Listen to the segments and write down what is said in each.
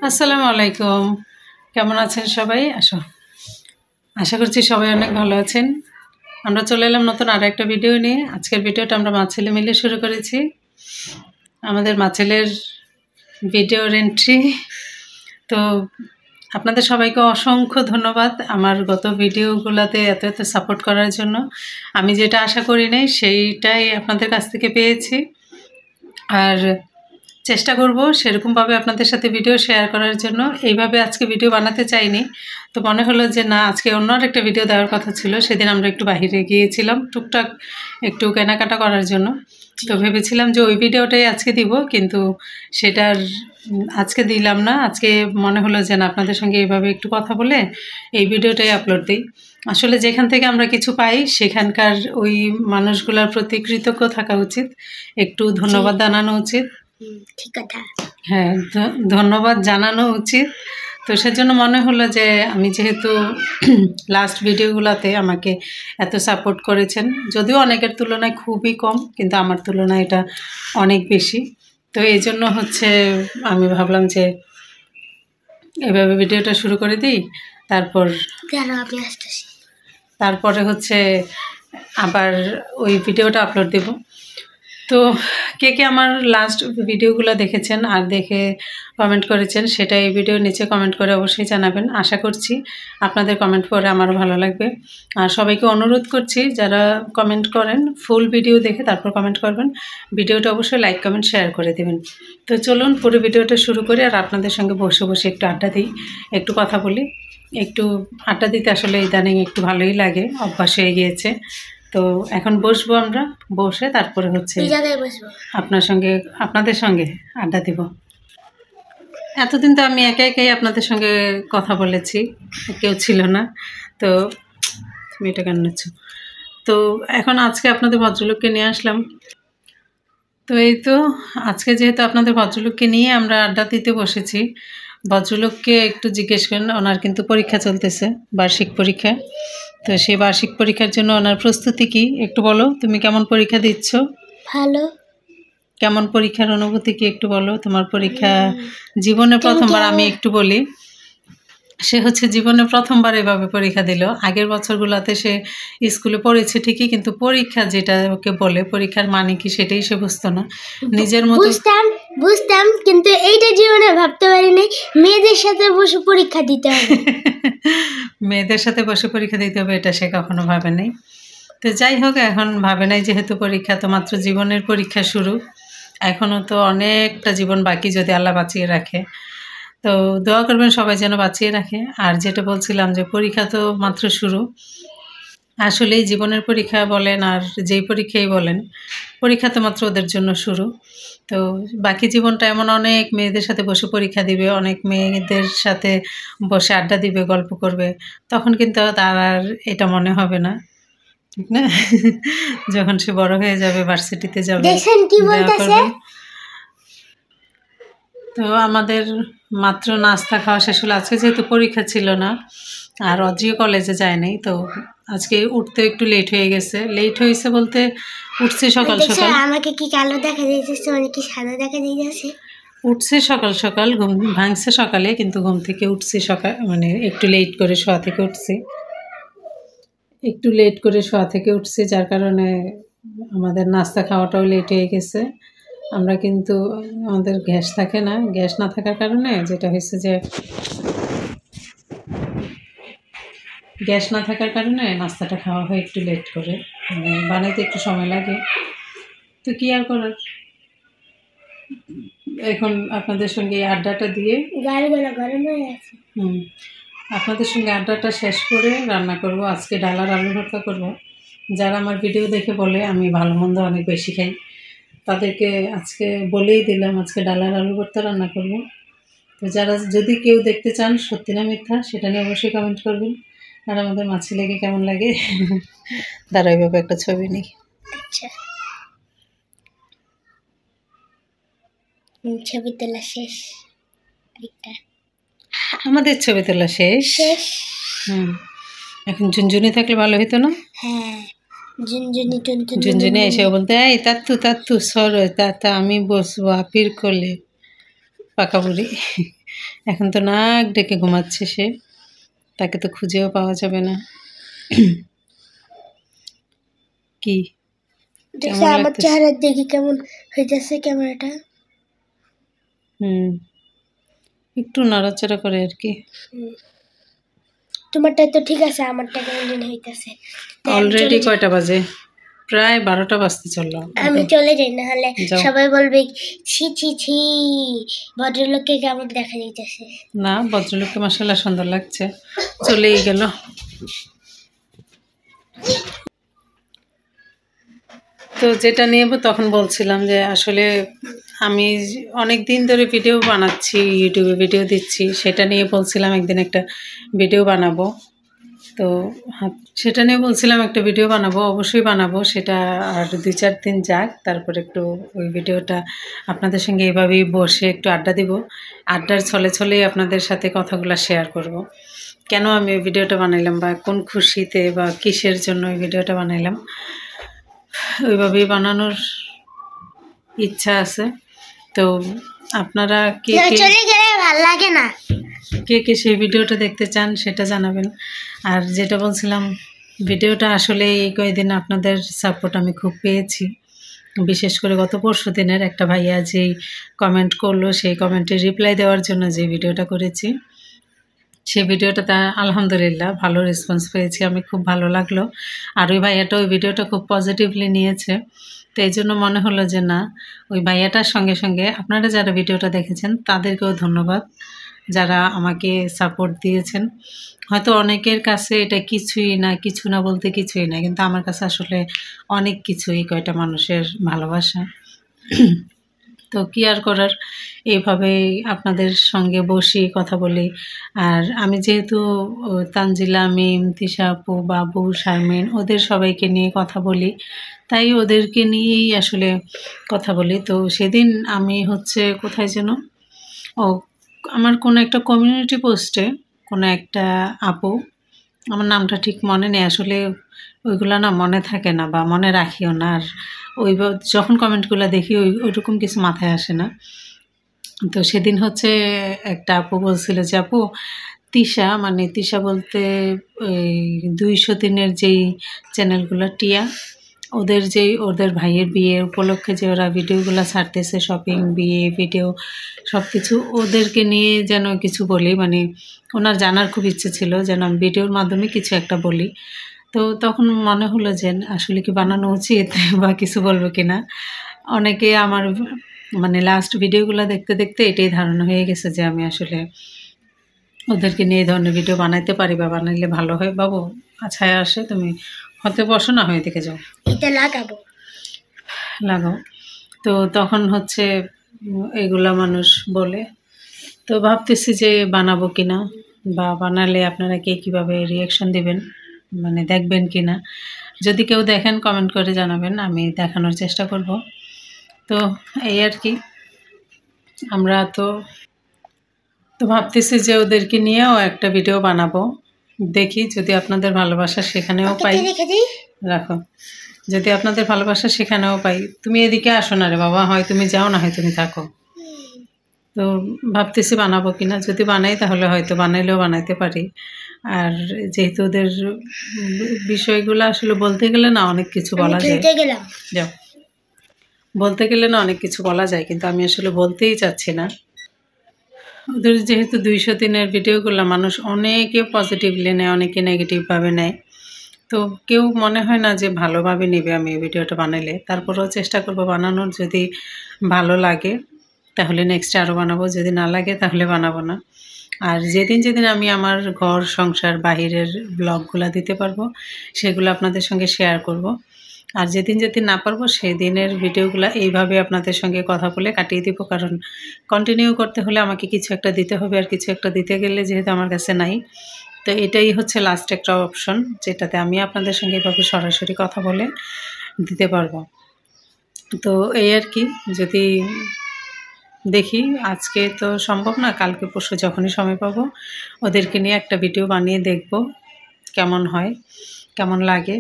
আসসালামু আলাইকুম। কেমন আছেন সবাই? আশা করছি সবাই অনেক ভালো আছেন। আমরা চলে এলাম নতুন আরেকটা ভিডিও নিয়ে। আজকের ভিডিওটা আমরা মা ছেলে মিলে শুরু করেছি। আমাদের মা ছেলের ভিডিওর এন্ট্রি। তো আপনাদের সবাইকে অসংখ্য ধন্যবাদ আমার গত ভিডিওগুলোতে এত সাপোর্ট করার জন্য। আমি যেটা আশা করি নাই সেইটাই আপনাদের কাছ থেকে পেয়েছি। আর চেষ্টা করব সেরকমভাবে আপনাদের সাথে ভিডিও শেয়ার করার জন্য। এইভাবে আজকে ভিডিও বানাতে চাইনি, তো মনে হলো যে না, আজকে অন্য আরেকটা ভিডিও দেওয়ার কথা ছিল। সেদিন আমরা একটু বাইরে গিয়েছিলাম টুকটাক একটু কেনাকাটা করার জন্য, তো ভেবেছিলাম যে ওই ভিডিওটাই আজকে দিব, কিন্তু সেটার আজকে দিলাম না। আজকে মনে হলো যে না, আপনাদের সঙ্গে এইভাবে একটু কথা বলে এই ভিডিওটাই আপলোড দিই। আসলে যেখান থেকে আমরা কিছু পাই সেখানকার ওই মানুষগুলোর প্রতি কৃতজ্ঞ থাকা উচিত, একটু ধন্যবাদ জানানো উচিত। ঠিক কথা। হ্যাঁ, ধন্যবাদ জানানো উচিত। তো সেজন্য মনে হলো যে আমি যেহেতু লাস্ট ভিডিওগুলোতে আমাকে এত সাপোর্ট করেছেন, যদিও অনেকের তুলনায় খুবই কম, কিন্তু আমার তুলনায় এটা অনেক বেশি। তো এই জন্য হচ্ছে আমি ভাবলাম যে এভাবে ভিডিওটা শুরু করে দিই, তারপরে হচ্ছে আবার ওই ভিডিওটা আপলোড দেব। তো কে কে আমার লাস্ট ভিডিওগুলো দেখেছেন আর দেখে কমেন্ট করেছেন সেটা এই ভিডিওর নিচে কমেন্ট করে অবশ্যই জানাবেন। আশা করছি আপনাদের কমেন্ট পড়ে আমারও ভালো লাগবে। আর সবাইকে অনুরোধ করছি, যারা কমেন্ট করেন ফুল ভিডিও দেখে তারপর কমেন্ট করবেন, ভিডিওটা অবশ্যই লাইক কমেন্ট শেয়ার করে দেবেন। তো চলুন পুরো ভিডিওটা শুরু করি, আর আপনাদের সঙ্গে বসে বসে একটু আড্ডা দিই, একটু কথা বলি। একটু আড্ডা দিতে আসলে ইদানিং একটু ভালোই লাগে, অভ্যাস হয়ে গিয়েছে। তো এখন বসবো, আমরা বসে তারপরে হচ্ছে আপনাদের সঙ্গে আড্ডা দিব। এতদিন তো আমি একা একাই আপনাদের সঙ্গে কথা বলেছি, কেউ ছিল না। তো তুমি এটা কেন নিচ্ছ? তো এখন আজকে আপনাদের ভদ্রলোককে নিয়ে আসলাম। তো এই তো আজকে যেহেতু আপনাদের ভদ্রলোককে নিয়ে আমরা আড্ডা দিতে বসেছি, ভদ্রলোককে একটু জিজ্ঞেস করেন। ওনার কিন্তু পরীক্ষা চলতেছে, বার্ষিক পরীক্ষা। তো সেই বার্ষিক পরীক্ষার জন্য ওনার প্রস্তুতি কি একটু বলো। তুমি কেমন পরীক্ষা দিচ্ছ? ভালো। কেমন পরীক্ষার অনুভূতি কি একটু বলো। তোমার পরীক্ষা জীবনে প্রথমবার, আমি একটু বলি, সে হচ্ছে জীবনে প্রথমবার এভাবে পরীক্ষা দিল। আগের বছরগুলোতে সে স্কুলে পড়েছে ঠিকই, কিন্তু পরীক্ষা যেটা ওকে বলে, পরীক্ষার মানে কি সেটাই সে বুঝতো না। নিজের মতো বুঝতাম, কিন্তু এইটা জীবনে ভাবতে পারিনি মেয়েদের সাথে বসে পরীক্ষা দিতে হবে। মেয়েদের সাথে বসে পরীক্ষা দিতে হবে এটা সে কখনো ভাবে নাই। তো যাই হোক, এখন ভাবে নাই, যেহেতু পরীক্ষা তো মাত্র জীবনের পরীক্ষা শুরু, এখনও তো অনেকটা জীবন বাকি যদি আল্লাহ বাঁচিয়ে রাখে। তো দোয়া করবেন সবাই যেন বাঁচিয়ে রাখে। আর যেটা বলছিলাম যে পরীক্ষা তো মাত্র শুরু, আসলেই জীবনের পরীক্ষা বলেন আর যেই পরীক্ষাই বলেন, পরীক্ষা তো মাত্র ওদের জন্য শুরু। তো বাকি জীবনটা এমন অনেক মেয়েদের সাথে বসে পরীক্ষা দিবে, অনেক মেয়েদের সাথে বসে আড্ডা দিবে, গল্প করবে, তখন কিন্তু তার আর এটা মনে হবে না, ঠিক না? যখন সে বড় হয়ে যাবে, ভার্সিটিতে যাবে। তো আমাদের মাত্র নাস্তা খাওয়া শেষ হলো। আজকে যেহেতু পরীক্ষা ছিল না আর অদ্রিও কলেজে যায়নি, তো আজকে উঠতে একটু লেট হয়ে গেছে। লেট হয়েছে বলতে উঠছে সকাল সকাল। আমাকে কি কালো দেখা যাচ্ছে, মানে কি সাদা দেখা যাচ্ছে? উঠছে সকাল সকাল, ঘুম ভাঙছে সকালে, কিন্তু ঘুম থেকে উঠছি সকাল, মানে একটু লেট করে শোয়া থেকে উঠছি, উঠছি, যার কারণে আমাদের নাস্তা খাওয়াটাও লেট হয়ে গেছে। আমরা কিন্তু আমাদের গ্যাস থাকে না, গ্যাস না থাকার কারণে যেটা হয়েছে যে গ্যাস না থাকার কারণে নাস্তাটা খাওয়া হয় একটু লেট করে, মানে বানাইতে একটু সময় লাগে। তো কি আর করার, এখন আপনাদের সঙ্গে আড্ডাটা দিয়ে আপনাদের সঙ্গে আড্ডাটা শেষ করে রান্না করব। আজকে ডাল আর আলু ভর্তা করবো। যারা আমার ভিডিও দেখে বলে আমি ভালো মন্দ অনেক বেশি খাই, তাদেরকে আজকে বলেই দিলাম আজকে ডাল আর আলু ভর্তা রান্না করব। তো যারা যদি কেউ দেখতে চান সত্যি না মিথ্যা, সেটা নিয়ে অবশ্যই কমেন্ট করবেন। আর আমাদের মা ছেলেকে কেমন লাগে দাঁড়াই ভাবে একটা ছবি নিই। আচ্ছা, ছবি তোলা শেষ, আমাদের ছবি তোলা শেষ। এখন ঝুনঝুনি থাকলে ভালো হতো না? হ্যাঁ, ঝুনঝুনি এসে বলতে এই তাত্তু তাত্তু সর তাতা, আমি বসবো আপির কোলে। পাকা বুড়ি। এখন তো নাক ডেকে ঘুমাচ্ছে সে, তাকে তো খুঁজেও পাওয়া যাবে না। কি কেমন আমার লাগতেছে? চেহারা দেখি কেমন হইতেছে ক্যামেরাটা। একটু নড়াচড়া করে আর কি। তোমারটা তো ঠিক আছে, আমারটা কেমন হইতেছে। অলরেডি কয়টা বাজে? প্রায় 12টা বাজতে চললো। আমি চলে যাই, না হলে যাও। সবাই বলবে ছি ছি ছি, ভদ্রলোককে কেমন দেখা যাইতেছে। না, ভদ্রলোককে মাশাআল্লাহ সুন্দর লাগছে। চলেই গেল। তো যেটা নিয়ে তখন বলছিলাম যে আসলে আমি অনেক দিন ধরে ভিডিও বানাচ্ছি, ইউটিউবে ভিডিও দিচ্ছি, সেটা নিয়ে বলছিলাম একদিন একটা ভিডিও বানাবো। তো সেটা নিয়ে বলছিলাম একটা ভিডিও বানাবো, অবশ্যই বানাবো। সেটা আর 2-4 দিন যাক, তারপর একটু ওই ভিডিওটা আপনাদের সঙ্গে এভাবেই বসে একটু আড্ডা দিব। আড্ডার ছলে ছলেই আপনাদের সাথে কথাগুলো শেয়ার করব। কেন আমি ওই ভিডিওটা বানাইলাম বা কোন খুশিতে বা কিসের জন্য ওই ভিডিওটা বানাইলাম, ওইভাবেই বানানোর ইচ্ছা আছে। তো আপনারা কে কে চলে গেলে ভালো লাগে না, কে কে সেই ভিডিওটা দেখতে চান সেটা জানাবেন। আর যেটা বলছিলাম, ভিডিওটা আসলে এই কয়েকদিন আপনাদের সাপোর্ট আমি খুব পেয়েছি। বিশেষ করে গত পরশু দিনের একটা ভাইয়া যেই কমেন্ট করলো, সেই কমেন্টে রিপ্লাই দেওয়ার জন্য যে ভিডিওটা করেছি, সেই ভিডিওটাতে আলহামদুলিল্লাহ ভালো রেসপন্স পেয়েছি, আমি খুব ভালো লাগলো। আর ওই ভাইয়াটা ওই ভিডিওটা খুব পজিটিভলি নিয়েছে। তো এই জন্য মনে হলো যে না, ওই ভাইয়াটার সঙ্গে সঙ্গে আপনারা যারা ভিডিওটা দেখেছেন তাদেরকেও ধন্যবাদ, যারা আমাকে সাপোর্ট দিয়েছেন। হয়তো অনেকের কাছে এটা কিছুই না, কিছু না বলতে কিছুই না, কিন্তু আমার কাছে আসলে অনেক কিছুই, কয়টা মানুষের ভালোবাসা। তো কি আর করার, এইভাবেই আপনাদের সঙ্গে বসি কথা বলি। আর আমি যেহেতু তানজিলা, মিম, তিশা আপু, বাবু, শারমিন, ওদের সবাইকে নিয়ে কথা বলি, তাই ওদেরকে নিয়েই আসলে কথা বলি। তো সেদিন আমি হচ্ছে কোথায় যেন, ও আমার কোনো একটা কমিউনিটি পোস্টে কোনো একটা আপু, আমার নামটা ঠিক মনে নেই আসলে, ওইগুলো না মনে থাকে না বা মনে রাখিও না। আর ওই যখন কমেন্টগুলো দেখি ওইরকম কিছু মাথায় আসে না। তো সেদিন হচ্ছে একটা আপু বলছিল যে আপু, তিশা, মানে তিশা বলতে ওই 203-এর যেই চ্যানেলগুলো, টিয়া, ওদের ভাইয়ের বিয়ের উপলক্ষে যে ওরা ভিডিওগুলো ছাড়তেছে, শপিং, বিয়ে ভিডিও সব কিছু, ওদেরকে নিয়ে যেন কিছু বলি। মানে ওনার জানার খুব ইচ্ছে ছিল যেন আমি ভিডিওর মাধ্যমে কিছু একটা বলি। তো তখন মনে হলো যে আসলে কি বানানো উচিত বা কিছু বলবো কিনা। অনেকে আমার মানে লাস্ট ভিডিওগুলো দেখতে দেখতে এটাই ধারণা হয়ে গেছে যে আমি আসলে ওদেরকে নিয়ে এই ধরনের ভিডিও বানাইতে পারি বা বানাইলে ভালো হয়। বাবু আচ্ছায় আসে, তুমি হতে বসো না, হয়ে দেখে যাও, এটা লাগাও। তো তখন হচ্ছে এগুলা মানুষ বলে। তো ভাবতেছি যে বানাবো কিনা, বা বানালে আপনারা কে কীভাবে রিয়াকশন দেবেন, মানে দেখবেন কিনা। যদি কেউ দেখেন কমেন্ট করে জানাবেন, আমি দেখানোর চেষ্টা করব। তো এই আর কি, আমরা তো ভাবতেছি যে ওদেরকে নিয়েও একটা ভিডিও বানাবো। দেখি যদি আপনাদের ভালোবাসা সেখানেও পাই। রাখো, যদি আপনাদের ভালোবাসা সেখানেও পাই। তুমি এদিকে আসো না রে বাবা, হয় তুমি যাও, না হয় তুমি থাকো। তো ভাবতেছি বানাবো কিনা, যদি বানাই তাহলে হয়তো বানাইলেও বানাইতে পারি। আর যেহেতু ওদের বিষয়গুলো আসলে বলতে গেলে না অনেক কিছু বলা যায়, যাও, বলতে গেলে না অনেক কিছু বলা যায়, কিন্তু আমি আসলে বলতেই চাচ্ছি না। ওদের যেহেতু 203-এর ভিডিওগুলো মানুষ অনেকে পজিটিভলি নেয়, অনেকে নেগেটিভভাবে নেয়। তো কেউ মনে হয় না যে ভালোভাবে নেবে আমি এই ভিডিওটা বানাইলে। তারপরেও চেষ্টা করব বানানোর, যদি ভালো লাগে তাহলে নেক্সটে আরও বানাবো, যদি না লাগে তাহলে বানাবো না। আর যেদিন যেদিন আমি আমার ঘর সংসার বাহিরের ব্লগগুলো দিতে পারবো সেগুলো আপনাদের সঙ্গে শেয়ার করব। আর যেদিন যেদিন না পারবো সেই দিনের ভিডিওগুলো এইভাবে আপনাদের সঙ্গে কথা বলে কাটিয়ে দিব, কারণ কন্টিনিউ করতে হলে আমাকে কিছু একটা দিতে হবে, আর কিছু একটা দিতে গেলে যেহেতু আমার কাছে নাই, তো এটাই হচ্ছে লাস্ট একটা অপশন, যেটাতে আমি আপনাদের সঙ্গে এভাবে সরাসরি কথা বলে দিতে পারবো। তো এই আর কি, যদি দেখি আজকে তো সম্ভব না, কালকে পরশু যখনই সময় পাবো ওদেরকে নিয়ে একটা ভিডিও বানিয়ে দেখব কেমন হয়, কেমন লাগে।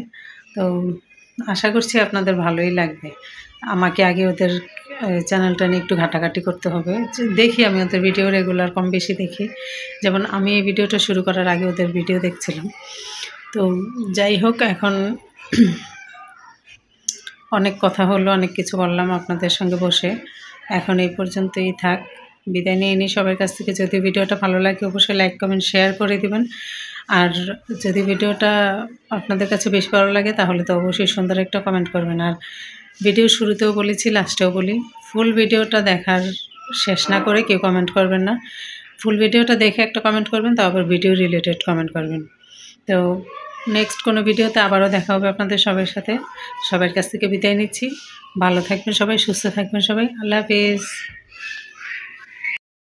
তো আশা করছি আপনাদের ভালোই লাগবে। আমাকে আগে ওদের চ্যানেলটা নিয়ে একটু ঘাটাঘাটি করতে হবে। দেখি আমি ওদের ভিডিও রেগুলার কম বেশি দেখি, যেমন আমি এই ভিডিওটা শুরু করার আগে ওদের ভিডিও দেখছিলাম। তো যাই হোক, এখন অনেক কথা হলো, অনেক কিছু বললাম আপনাদের সঙ্গে বসে, এখন এই পর্যন্তই থাক, বিদায় নিয়ে নিই সবার কাছ থেকে। যদি ভিডিওটা ভালো লাগে অবশ্যই লাইক কমেন্ট শেয়ার করে দিবেন, আর যদি ভিডিওটা আপনাদের কাছে বেশ ভালো লাগে তাহলে তো অবশ্যই সুন্দর একটা কমেন্ট করবেন। আর ভিডিও শুরুতেও বলেছি, লাস্টেও বলি, ফুল ভিডিওটা দেখার শেষ না করে কেউ কমেন্ট করবেন না। ফুল ভিডিওটা দেখে একটা কমেন্ট করবেন, তারপর ভিডিও রিলেটেড কমেন্ট করবেন। তো নেক্সট কোনো ভিডিওতে আবারও দেখা হবে আপনাদের সবার সাথে। সবার কাছ থেকে বিদায় নিচ্ছি। ভালো থাকবেন সবাই, সুস্থ থাকবেন সবাই। আল্লাহ হাফেজ।